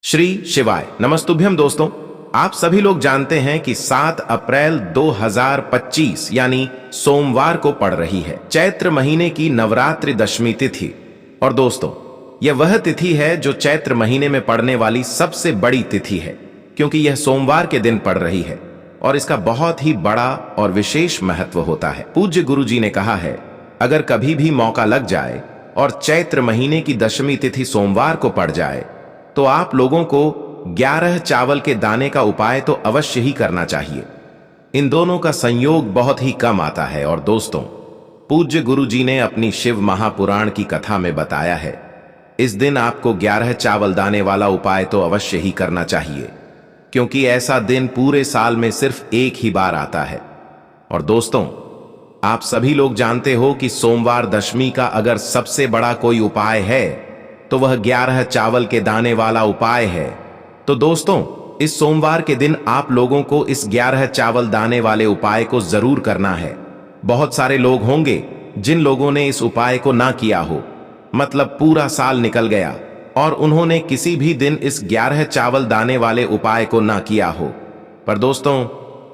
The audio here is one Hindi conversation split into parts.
श्री शिवाय नमस्तुभ्यम। दोस्तों, आप सभी लोग जानते हैं कि 7 अप्रैल 2025 यानी सोमवार को पड़ रही है चैत्र महीने की नवरात्रि दशमी तिथि। और दोस्तों, यह वह तिथि है जो चैत्र महीने में पड़ने वाली सबसे बड़ी तिथि है, क्योंकि यह सोमवार के दिन पड़ रही है और इसका बहुत ही बड़ा और विशेष महत्व होता है। पूज्य गुरु जी ने कहा है, अगर कभी भी मौका लग जाए और चैत्र महीने की दशमी तिथि सोमवार को पड़ जाए तो आप लोगों को 11 चावल के दाने का उपाय तो अवश्य ही करना चाहिए। इन दोनों का संयोग बहुत ही कम आता है। और दोस्तों, पूज्य गुरु जी ने अपनी शिव महापुराण की कथा में बताया है, इस दिन आपको 11 चावल दाने वाला उपाय तो अवश्य ही करना चाहिए, क्योंकि ऐसा दिन पूरे साल में सिर्फ एक ही बार आता है। और दोस्तों, आप सभी लोग जानते हो कि सोमवार दशमी का अगर सबसे बड़ा कोई उपाय है तो वह 11 चावल के दाने वाला उपाय है। तो दोस्तों, इस सोमवार के दिन आप लोगों को इस 11 चावल दाने वाले उपाय को जरूर करना है। बहुत सारे लोग होंगे जिन लोगों ने इस उपाय को ना किया हो, मतलब पूरा साल निकल गया और उन्होंने किसी भी दिन इस 11 चावल दाने वाले उपाय को ना किया हो। पर दोस्तों,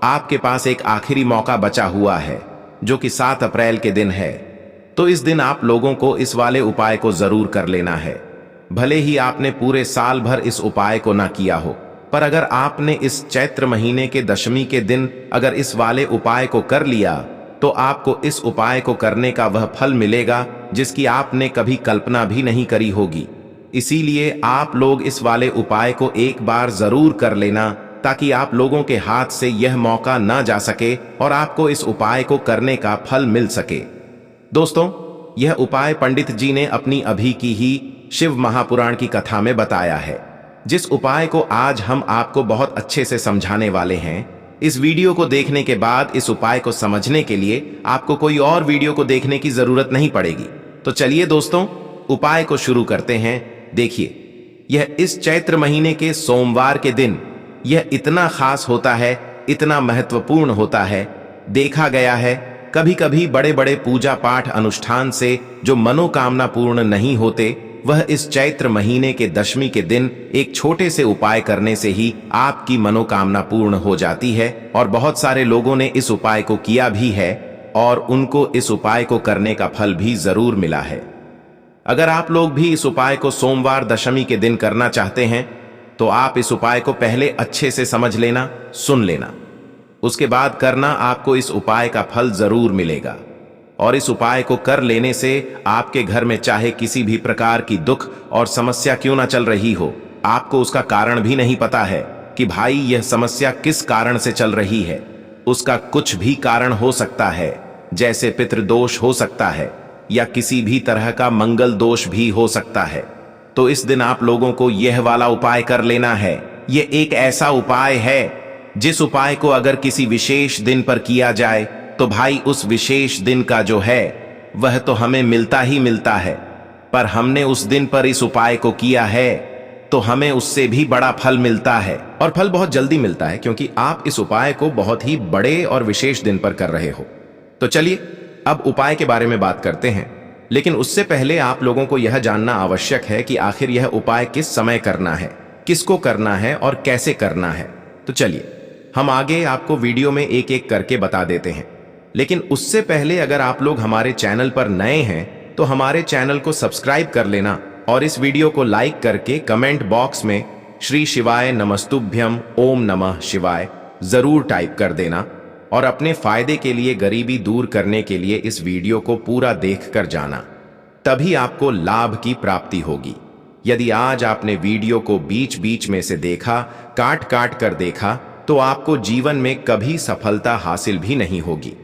आपके पास एक आखिरी मौका बचा हुआ है, जो कि 7 अप्रैल के दिन है। तो इस दिन आप लोगों को इस वाले उपाय को जरूर कर लेना है। भले ही आपने पूरे साल भर इस उपाय को ना किया हो, पर अगर आपने इस चैत्र महीने के दशमी के दिन अगर इस वाले उपाय को कर लिया तो आपको इस उपाय को करने का वह फल मिलेगा जिसकी आपने कभी कल्पना भी नहीं करी होगी। इसीलिए आप लोग इस वाले उपाय को एक बार जरूर कर लेना, ताकि आप लोगों के हाथ से यह मौका ना जा सके और आपको इस उपाय को करने का फल मिल सके। दोस्तों, यह उपाय पंडित जी ने अपनी अभी की ही शिव महापुराण की कथा में बताया है, जिस उपाय को आज हम आपको बहुत अच्छे से समझाने वाले हैं। इस वीडियो को देखने के बाद इस उपाय को समझने के लिए आपको कोई और वीडियो को देखने की जरूरत नहीं पड़ेगी। तो चलिए दोस्तों, उपाय को शुरू करते हैं। देखिए, यह इस चैत्र महीने के सोमवार के दिन यह इतना खास होता है, इतना महत्वपूर्ण होता है। देखा गया है कभी कभी बड़े बड़े पूजा पाठ अनुष्ठान से जो मनोकामना पूर्ण नहीं होते, वह इस चैत्र महीने के दशमी के दिन एक छोटे से उपाय करने से ही आपकी मनोकामना पूर्ण हो जाती है। और बहुत सारे लोगों ने इस उपाय को किया भी है और उनको इस उपाय को करने का फल भी जरूर मिला है। अगर आप लोग भी इस उपाय को सोमवार दशमी के दिन करना चाहते हैं तो आप इस उपाय को पहले अच्छे से समझ लेना, सुन लेना, उसके बाद करना। आपको इस उपाय का फल जरूर मिलेगा। और इस उपाय को कर लेने से आपके घर में चाहे किसी भी प्रकार की दुख और समस्या क्यों ना चल रही हो, आपको उसका कारण भी नहीं पता है कि भाई यह समस्या किस कारण से चल रही है। उसका कुछ भी कारण हो सकता है, जैसे पितृदोष हो सकता है या किसी भी तरह का मंगल दोष भी हो सकता है। तो इस दिन आप लोगों को यह वाला उपाय कर लेना है। यह एक ऐसा उपाय है जिस उपाय को अगर किसी विशेष दिन पर किया जाए तो भाई उस विशेष दिन का जो है वह तो हमें मिलता ही मिलता है, पर हमने उस दिन पर इस उपाय को किया है तो हमें उससे भी बड़ा फल मिलता है। और फल बहुत जल्दी मिलता है, क्योंकि आप इस उपाय को बहुत ही बड़े और विशेष दिन पर कर रहे हो। तो चलिए अब उपाय के बारे में बात करते हैं, लेकिन उससे पहले आप लोगों को यह जानना आवश्यक है कि आखिर यह उपाय किस समय करना है, किसको करना है और कैसे करना है। तो चलिए हम आगे आपको वीडियो में एक एक करके बता देते हैं। लेकिन उससे पहले अगर आप लोग हमारे चैनल पर नए हैं तो हमारे चैनल को सब्सक्राइब कर लेना और इस वीडियो को लाइक करके कमेंट बॉक्स में श्री शिवाय नमस्तुभ्यम ओम नमः शिवाय जरूर टाइप कर देना। और अपने फायदे के लिए, गरीबी दूर करने के लिए इस वीडियो को पूरा देख कर जाना, तभी आपको लाभ की प्राप्ति होगी। यदि आज आपने वीडियो को बीच बीच में से देखा, काट काट कर देखा, तो आपको जीवन में कभी सफलता हासिल भी नहीं होगी।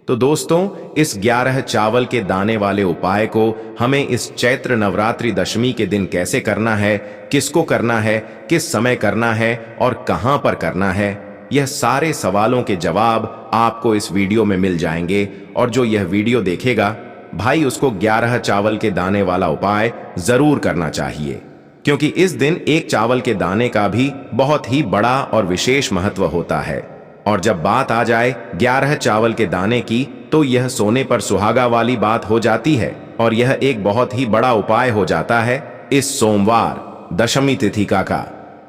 तो दोस्तों, इस 11 चावल के दाने वाले उपाय को हमें इस चैत्र नवरात्रि दशमी के दिन कैसे करना है, किसको करना है, किस समय करना है और कहां पर करना है, यह सारे सवालों के जवाब आपको इस वीडियो में मिल जाएंगे। और जो यह वीडियो देखेगा भाई, उसको 11 चावल के दाने वाला उपाय जरूर करना चाहिए, क्योंकि इस दिन एक चावल के दाने का भी बहुत ही बड़ा और विशेष महत्व होता है। और जब बात आ जाए 11 चावल के दाने की, तो यह सोने पर सुहागा वाली बात हो जाती है और यह एक बहुत ही बड़ा उपाय हो जाता है इस सोमवार दशमी तिथि का।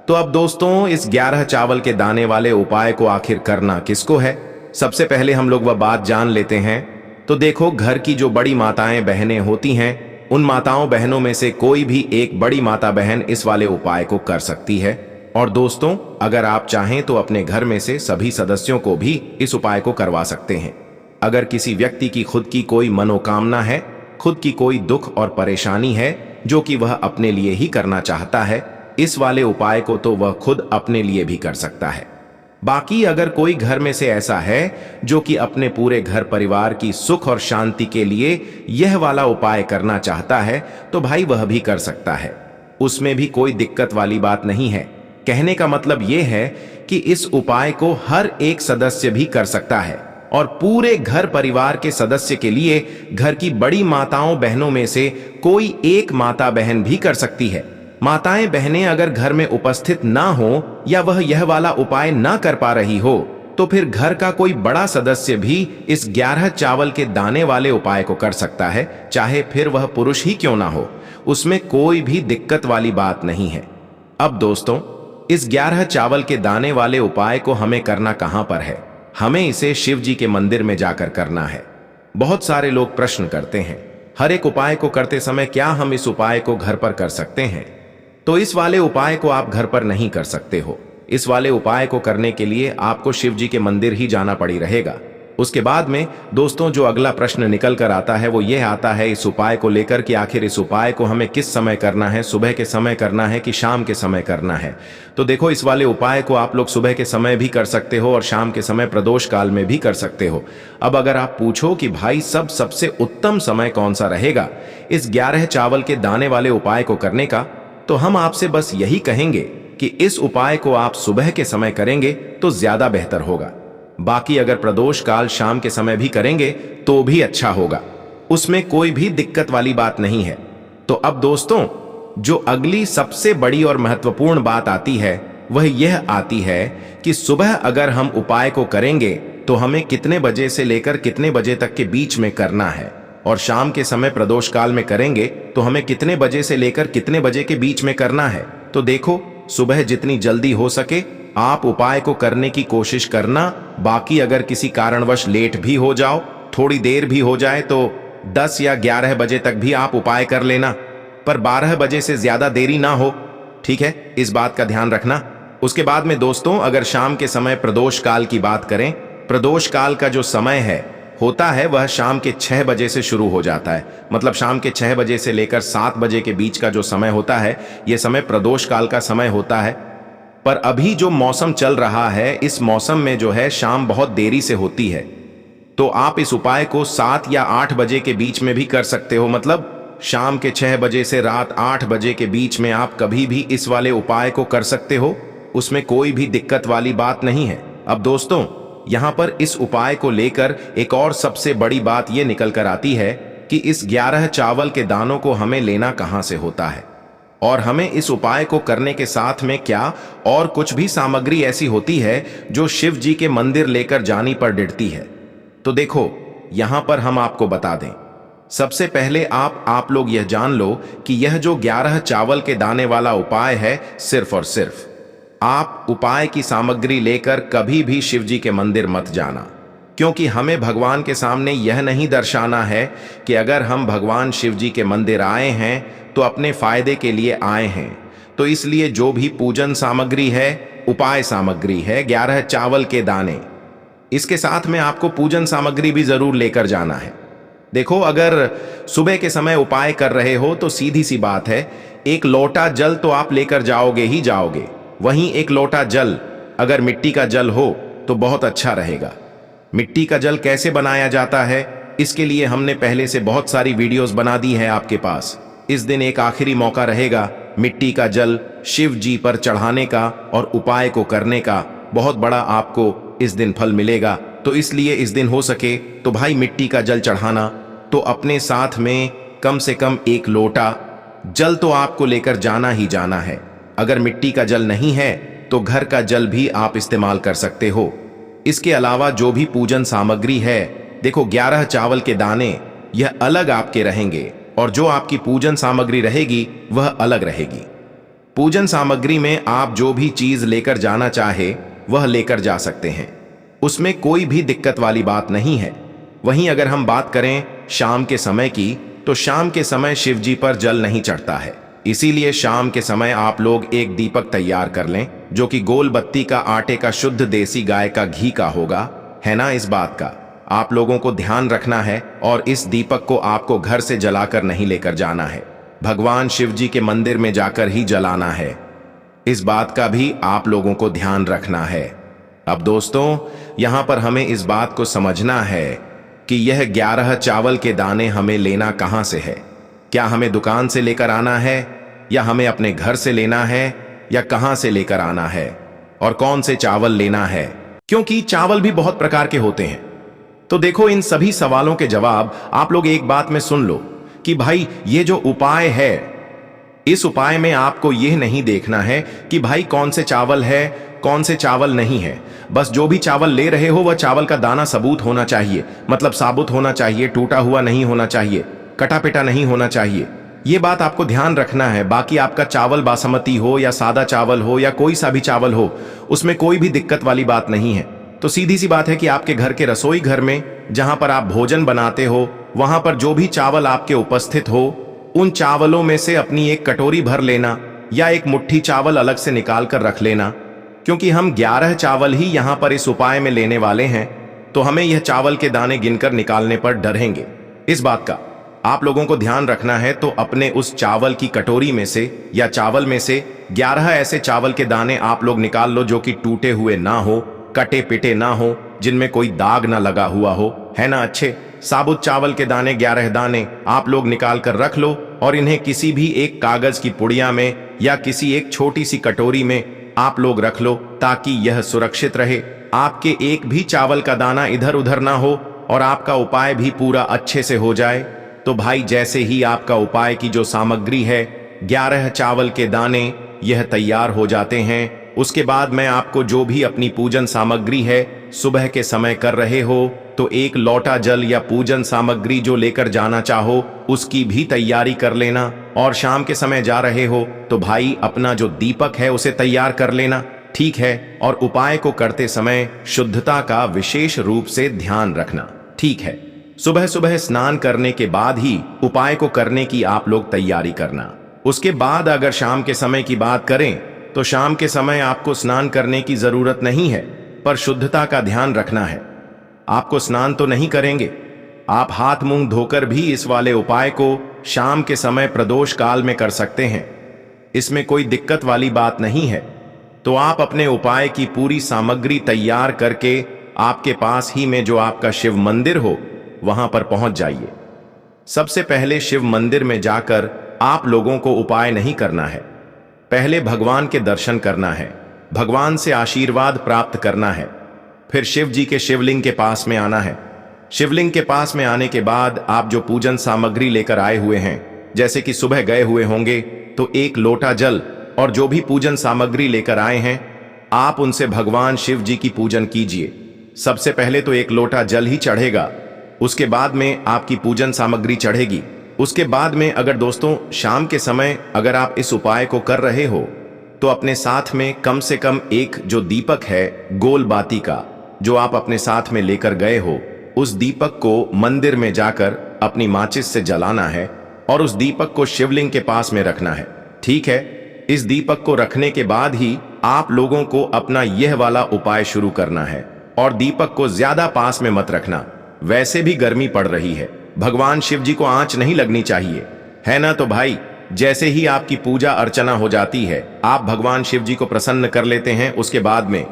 तो अब दोस्तों इस 11 चावल के दाने वाले उपाय को आखिर करना किसको है? सबसे पहले हम लोग वह बात जान लेते हैं। तो देखो, घर की जो बड़ी माताएं बहनें होती हैं, उन माताओं बहनों में से कोई भी एक बड़ी माता बहन इस वाले उपाय को कर सकती है। और दोस्तों, अगर आप चाहें तो अपने घर में से सभी सदस्यों को भी इस उपाय को करवा सकते हैं। अगर किसी व्यक्ति की खुद की कोई मनोकामना है, खुद की कोई दुख और परेशानी है जो कि वह अपने लिए ही करना चाहता है, इस वाले उपाय को तो वह खुद अपने लिए भी कर सकता है। बाकी अगर कोई घर में से ऐसा है जो कि अपने पूरे घर परिवार की सुख और शांति के लिए यह वाला उपाय करना चाहता है, तो भाई वह भी कर सकता है। उसमें भी कोई दिक्कत वाली बात नहीं है। कहने का मतलब यह है कि इस उपाय को हर एक सदस्य भी कर सकता है और पूरे घर परिवार के सदस्य के लिए घर की बड़ी माताओं बहनों में से कोई एक माता बहन भी कर सकती है। माताएं बहनें अगर घर में उपस्थित ना हो या वह यह वाला उपाय ना कर पा रही हो, तो फिर घर का कोई बड़ा सदस्य भी इस 11 चावल के दाने वाले उपाय को कर सकता है, चाहे फिर वह पुरुष ही क्यों ना हो। उसमें कोई भी दिक्कत वाली बात नहीं है। अब दोस्तों, इस 11 चावल के दाने वाले उपाय को हमें करना कहां पर है? हमें इसे शिव जी के मंदिर में जाकर करना है। बहुत सारे लोग प्रश्न करते हैं, हर एक उपाय को करते समय क्या हम इस उपाय को घर पर कर सकते हैं? तो इस वाले उपाय को आप घर पर नहीं कर सकते हो। इस वाले उपाय को करने के लिए आपको शिव जी के मंदिर ही जाना पड़ी रहेगा। उसके बाद में दोस्तों जो अगला प्रश्न निकल कर आता है वो यह आता है इस उपाय को लेकर कि आखिर इस उपाय को हमें किस समय करना है, सुबह के समय करना है कि शाम के समय करना है? तो देखो, इस वाले उपाय को आप लोग सुबह के समय भी कर सकते हो और शाम के समय प्रदोष काल में भी कर सकते हो। अब अगर आप पूछो कि भाई सबसे उत्तम समय कौन सा रहेगा इस 11 चावल के दाने वाले उपाय को करने का, तो हम आपसे बस यही कहेंगे कि इस उपाय को आप सुबह के समय करेंगे तो ज्यादा बेहतर होगा। बाकी अगर प्रदोष काल शाम के समय भी करेंगे तो भी अच्छा होगा, उसमें कोई भी दिक्कत वाली बात नहीं है। तो अब दोस्तों, जो अगली सबसे बड़ी और महत्वपूर्ण बात आती है वह यह आती है कि सुबह अगर हम उपाय को करेंगे तो हमें कितने बजे से लेकर कितने बजे तक के बीच में करना है, और शाम के समय प्रदोष काल में करेंगे तो हमें कितने बजे से लेकर कितने बजे के बीच में करना है। तो देखो, सुबह जितनी जल्दी हो सके आप उपाय को करने की कोशिश करना। बाकी अगर किसी कारणवश लेट भी हो जाओ, थोड़ी देर भी हो जाए, तो 10 या 11 बजे तक भी आप उपाय कर लेना, पर 12 बजे से ज्यादा देरी ना हो, ठीक है? इस बात का ध्यान रखना। उसके बाद में दोस्तों, अगर शाम के समय प्रदोष काल की बात करें, प्रदोष काल का जो समय है होता है वह शाम के 6 बजे से शुरू हो जाता है। मतलब शाम के 6 बजे से लेकर 7 बजे के बीच का जो समय होता है, यह समय प्रदोष काल का समय होता है। पर अभी जो मौसम चल रहा है, इस मौसम में जो है शाम बहुत देरी से होती है, तो आप इस उपाय को 7 या 8 बजे के बीच में भी कर सकते हो। मतलब शाम के 6 बजे से रात 8 बजे के बीच में आप कभी भी इस वाले उपाय को कर सकते हो, उसमें कोई भी दिक्कत वाली बात नहीं है। अब दोस्तों, यहां पर इस उपाय को लेकर एक और सबसे बड़ी बात यह निकल कर आती है कि इस 11 चावल के दानों को हमें लेना कहां से होता है, और हमें इस उपाय को करने के साथ में क्या और कुछ भी सामग्री ऐसी होती है जो शिव जी के मंदिर लेकर जानी पर डिड़ती है। तो देखो, यहां पर हम आपको बता दें। सबसे पहले आप लोग यह जान लो कि यह जो 11 चावल के दाने वाला उपाय है, सिर्फ और सिर्फ आप उपाय की सामग्री लेकर कभी भी शिव जी के मंदिर मत जाना, क्योंकि हमें भगवान के सामने यह नहीं दर्शाना है कि अगर हम भगवान शिव जी के मंदिर आए हैं तो अपने फायदे के लिए आए हैं। तो इसलिए जो भी पूजन सामग्री है, उपाय सामग्री है, 11 चावल के दाने, इसके साथ में आपको पूजन सामग्री भी जरूर लेकर जाना है। देखो, अगर सुबह के समय उपाय कर रहे हो तो सीधी सी बात है, एक लोटा जल तो आप लेकर जाओगे ही जाओगे। वहीं एक लोटा जल अगर मिट्टी का जल हो तो बहुत अच्छा रहेगा। मिट्टी का जल कैसे बनाया जाता है, इसके लिए हमने पहले से बहुत सारी वीडियोस बना दी है आपके पास। इस दिन एक आखिरी मौका रहेगा मिट्टी का जल शिव जी पर चढ़ाने का और उपाय को करने का। बहुत बड़ा आपको इस दिन फल मिलेगा। तो इसलिए इस दिन हो सके तो भाई मिट्टी का जल चढ़ाना, तो अपने साथ में कम से कम एक लोटा जल तो आपको लेकर जाना ही जाना है। अगर मिट्टी का जल नहीं है तो घर का जल भी आप इस्तेमाल कर सकते हो। इसके अलावा जो भी पूजन सामग्री है, देखो 11 चावल के दाने यह अलग आपके रहेंगे और जो आपकी पूजन सामग्री रहेगी वह अलग रहेगी। पूजन सामग्री में आप जो भी चीज लेकर जाना चाहे वह लेकर जा सकते हैं, उसमें कोई भी दिक्कत वाली बात नहीं है। वहीं अगर हम बात करें शाम के समय की, तो शाम के समय शिव जी पर जल नहीं चढ़ता है, इसीलिए शाम के समय आप लोग एक दीपक तैयार कर लें जो कि गोल बत्ती का, आटे का, शुद्ध देसी गाय का घी का होगा, है ना। इस बात का आप लोगों को ध्यान रखना है और इस दीपक को आपको घर से जलाकर नहीं लेकर जाना है, भगवान शिव जी के मंदिर में जाकर ही जलाना है। इस बात का भी आप लोगों को ध्यान रखना है। अब दोस्तों, यहां पर हमें इस बात को समझना है कि यह 11 चावल के दाने हमें लेना कहां से है। क्या हमें दुकान से लेकर आना है, या हमें अपने घर से लेना है, या कहां से लेकर आना है, और कौन से चावल लेना है, क्योंकि चावल भी बहुत प्रकार के होते हैं। तो देखो, इन सभी सवालों के जवाब आप लोग एक बात में सुन लो कि भाई ये जो उपाय है, इस उपाय में आपको यह नहीं देखना है कि भाई कौन से चावल है, कौन से चावल नहीं है। बस जो भी चावल ले रहे हो वह चावल का दाना सबूत होना चाहिए, मतलब साबुत होना चाहिए, टूटा हुआ नहीं होना चाहिए, कटा पिटा नहीं होना चाहिए। ये बात आपको ध्यान रखना है। बाकी आपका चावल बासमती हो या सादा चावल हो या कोई सा भी चावल हो, उसमें कोई भी दिक्कत वाली बात नहीं है। तो सीधी सी बात है कि आपके घर के रसोई घर में जहां पर आप भोजन बनाते हो, वहां पर जो भी चावल आपके उपस्थित हो, उन चावलों में से अपनी एक कटोरी भर लेना या एक मुट्ठी चावल अलग से निकाल कर रख लेना, क्योंकि हम 11 चावल ही यहां पर इस उपाय में लेने वाले हैं, तो हमें यह चावल के दाने गिनकर निकालने पर डरेंगे। इस बात का आप लोगों को ध्यान रखना है। तो अपने उस चावल की कटोरी में से या चावल में से 11 ऐसे चावल के दाने आप लोग निकाल लो जो कि टूटे हुए ना हो, कटे पिटे ना हो, जिनमें कोई दाग ना लगा हुआ हो, है ना। अच्छे साबुत चावल के दाने 11 दाने आप लोग निकाल कर रख लो और इन्हें किसी भी एक कागज की पुड़िया में या किसी एक छोटी सी कटोरी में आप लोग रख लो, ताकि यह सुरक्षित रहे, आपके एक भी चावल का दाना इधर उधर ना हो और आपका उपाय भी पूरा अच्छे से हो जाए। तो भाई, जैसे ही आपका उपाय की जो सामग्री है 11 चावल के दाने यह तैयार हो जाते हैं, उसके बाद मैं आपको जो भी अपनी पूजन सामग्री है सुबह के समय कर रहे हो, तो एक लोटा जल या पूजन सामग्री जो लेकर जाना चाहो उसकी भी तैयारी कर लेना। और शाम के समय जा रहे हो तो भाई अपना जो दीपक है उसे तैयार कर लेना, ठीक है। और उपाय को करते समय शुद्धता का विशेष रूप से ध्यान रखना, ठीक है। सुबह सुबह स्नान करने के बाद ही उपाय को करने की आप लोग तैयारी करना। उसके बाद अगर शाम के समय की बात करें तो शाम के समय आपको स्नान करने की जरूरत नहीं है, पर शुद्धता का ध्यान रखना है। आपको स्नान तो नहीं करेंगे, आप हाथ मुंह धोकर भी इस वाले उपाय को शाम के समय प्रदोष काल में कर सकते हैं, इसमें कोई दिक्कत वाली बात नहीं है। तो आप अपने उपाय की पूरी सामग्री तैयार करके आपके पास ही में जो आपका शिव मंदिर हो वहां पर पहुंच जाइए। सबसे पहले शिव मंदिर में जाकर आप लोगों को उपाय नहीं करना है, पहले भगवान के दर्शन करना है, भगवान से आशीर्वाद प्राप्त करना है, फिर शिव जी के शिवलिंग के पास में आना है। शिवलिंग के पास में आने के बाद आप जो पूजन सामग्री लेकर आए हुए हैं, जैसे कि सुबह गए हुए होंगे, तो एक लोटा जल और जो भी पूजन सामग्री लेकर आए हैं आप उनसे भगवान शिव जी की पूजन कीजिए। सबसे पहले तो एक लोटा जल ही चढ़ेगा, उसके बाद में आपकी पूजन सामग्री चढ़ेगी। उसके बाद में अगर दोस्तों शाम के समय अगर आप इस उपाय को कर रहे हो तो अपने साथ में कम से कम एक जो दीपक है गोल बाती का, जो आप अपने साथ में लेकर गए हो, उस दीपक को मंदिर में जाकर अपनी माचिस से जलाना है और उस दीपक को शिवलिंग के पास में रखना है, ठीक है। इस दीपक को रखने के बाद ही आप लोगों को अपना यह वाला उपाय शुरू करना है और दीपक को ज्यादा पास में मत रखना, वैसे भी गर्मी पड़ रही है, भगवान शिव जी को आंच नहीं लगनी चाहिए, है ना। तो भाई, जैसे ही आपकी पूजा अर्चना हो जाती है, आप भगवान शिव जी को प्रसन्न कर लेते हैं, उसके बाद में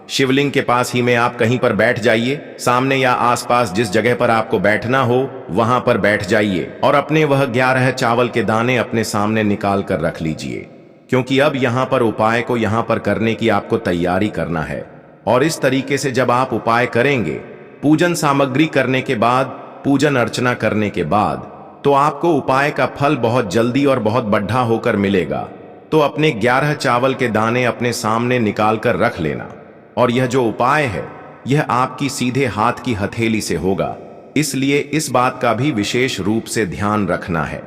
शिवलिंग के पास ही में आप कहीं पर बैठ जाइए, सामने या आसपास जिस जगह पर आपको बैठना हो वहां पर बैठ जाइए और अपने वह 11 चावल के दाने अपने सामने निकाल कर रख लीजिए, क्योंकि अब यहां पर उपाय को यहां पर करने की आपको तैयारी करना है। और इस तरीके से जब आप उपाय करेंगे, पूजन सामग्री करने के बाद, पूजन अर्चना करने के बाद, तो आपको उपाय का फल बहुत जल्दी और बहुत बढ़ा होकर मिलेगा। तो अपने 11 चावल के दाने अपने सामने निकाल कर रख लेना और यह जो उपाय है यह आपकी सीधे हाथ की हथेली से होगा, इसलिए इस बात का भी विशेष रूप से ध्यान रखना है।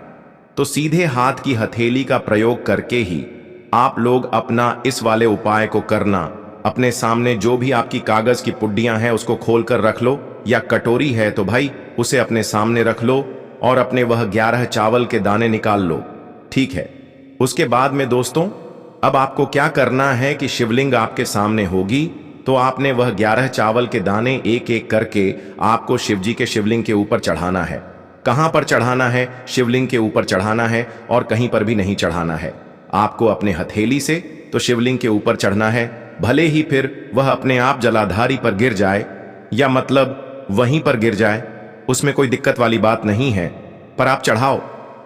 तो सीधे हाथ की हथेली का प्रयोग करके ही आप लोग अपना इस वाले उपाय को करना। अपने सामने जो भी आपकी कागज की पुड्डियां हैं उसको खोलकर रख लो, या कटोरी है तो भाई उसे अपने सामने रख लो और अपने वह 11 चावल के दाने निकाल लो। ठीक है। उसके बाद में दोस्तों, अब आपको क्या करना है कि शिवलिंग आपके सामने होगी, तो आपने वह 11 चावल के दाने एक एक करके आपको शिवजी के शिवलिंग के ऊपर चढ़ाना है। कहां पर चढ़ाना है? शिवलिंग के ऊपर चढ़ाना है और कहीं पर भी नहीं चढ़ाना है। आपको अपने हथेली से तो शिवलिंग के ऊपर चढ़ना है, भले ही फिर वह अपने आप जलाधारी पर गिर जाए, या मतलब वहीं पर गिर जाए, उसमें कोई दिक्कत वाली बात नहीं है, पर आप चढ़ाओ।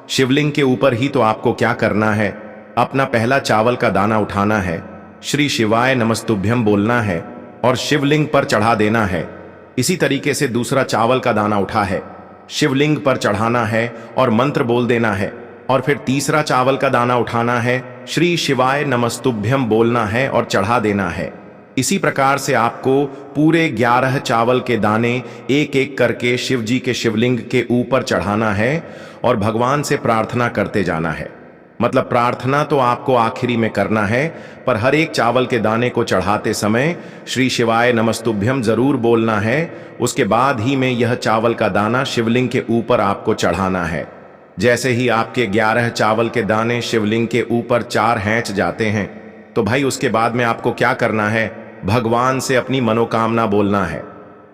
शिवलिंग के ऊपर ही तो आपको क्या करना है, अपना पहला चावल का दाना उठाना है, श्री शिवाय नमस्तुभ्यम बोलना है और शिवलिंग पर चढ़ा देना है। इसी तरीके से दूसरा चावल का दाना उठा है, शिवलिंग पर चढ़ाना है और मंत्र बोल देना है, और फिर तीसरा चावल का दाना उठाना है, श्री शिवाय नमस्तुभ्यम बोलना है और चढ़ा देना है। इसी प्रकार से आपको पूरे 11 चावल के दाने एक एक करके शिव जी के शिवलिंग के ऊपर चढ़ाना है और भगवान से प्रार्थना करते जाना है। मतलब प्रार्थना तो आपको आखिरी में करना है, पर हर एक चावल के दाने को चढ़ाते समय श्री शिवाय नमस्तुभ्यम जरूर बोलना है। उसके बाद ही में यह चावल का दाना शिवलिंग के ऊपर आपको चढ़ाना है। जैसे ही आपके 11 चावल के दाने शिवलिंग के ऊपर 4 हैंच जाते हैं, तो भाई उसके बाद में आपको क्या करना है, भगवान से अपनी मनोकामना बोलना है।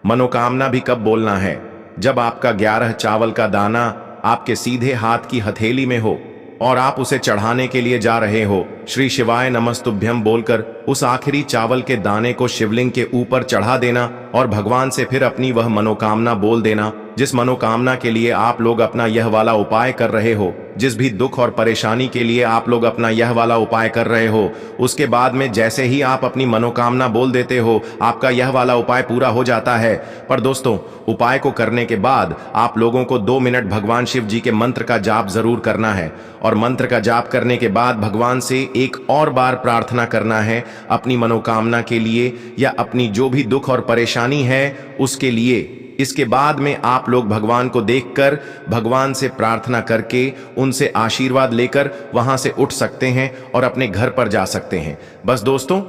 मनोकामना भी कब बोलना है? जब आपका 11 चावल का दाना आपके सीधे हाथ की हथेली में हो और आप उसे चढ़ाने के लिए जा रहे हो। श्री शिवाय नमस्तुभ्यम बोलकर उस आखिरी चावल के दाने को शिवलिंग के ऊपर चढ़ा देना और भगवान से फिर अपनी वह मनोकामना बोल देना, जिस मनोकामना के लिए आप लोग अपना यह वाला उपाय कर रहे हो, जिस भी दुख और परेशानी के लिए आप लोग अपना यह वाला उपाय कर रहे हो। उसके बाद में जैसे ही आप अपनी मनोकामना बोल देते हो, आपका यह वाला उपाय पूरा हो जाता है। पर दोस्तों, उपाय को करने के बाद आप लोगों को 2 मिनट भगवान शिव जी के मंत्र का जाप जरूर करना है, और मंत्र का जाप करने के बाद भगवान से एक और बार प्रार्थना करना है अपनी मनोकामना के लिए, या अपनी जो भी दुख और परेशानी है उसके लिए। इसके बाद में आप लोग भगवान को देखकर भगवान से प्रार्थना करके उनसे आशीर्वाद लेकर वहां से उठ सकते हैं और अपने घर पर जा सकते हैं। बस दोस्तों,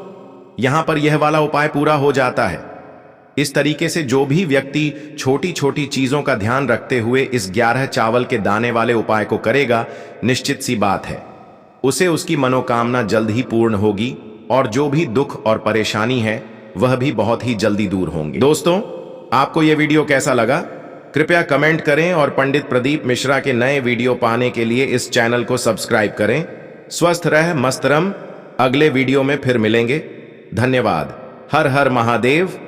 यहां पर यह वाला उपाय पूरा हो जाता है। इस तरीके से जो भी व्यक्ति छोटी छोटी चीजों का ध्यान रखते हुए इस 11 चावल के दाने वाले उपाय को करेगा, निश्चित सी बात है उसे उसकी मनोकामना जल्द ही पूर्ण होगी, और जो भी दुख और परेशानी है वह भी बहुत ही जल्दी दूर होंगे। दोस्तों, आपको यह वीडियो कैसा लगा? कृपया कमेंट करें और पंडित प्रदीप मिश्रा के नए वीडियो पाने के लिए इस चैनल को सब्सक्राइब करें। स्वस्थ रह मस्त रम। अगले वीडियो में फिर मिलेंगे। धन्यवाद। हर हर महादेव।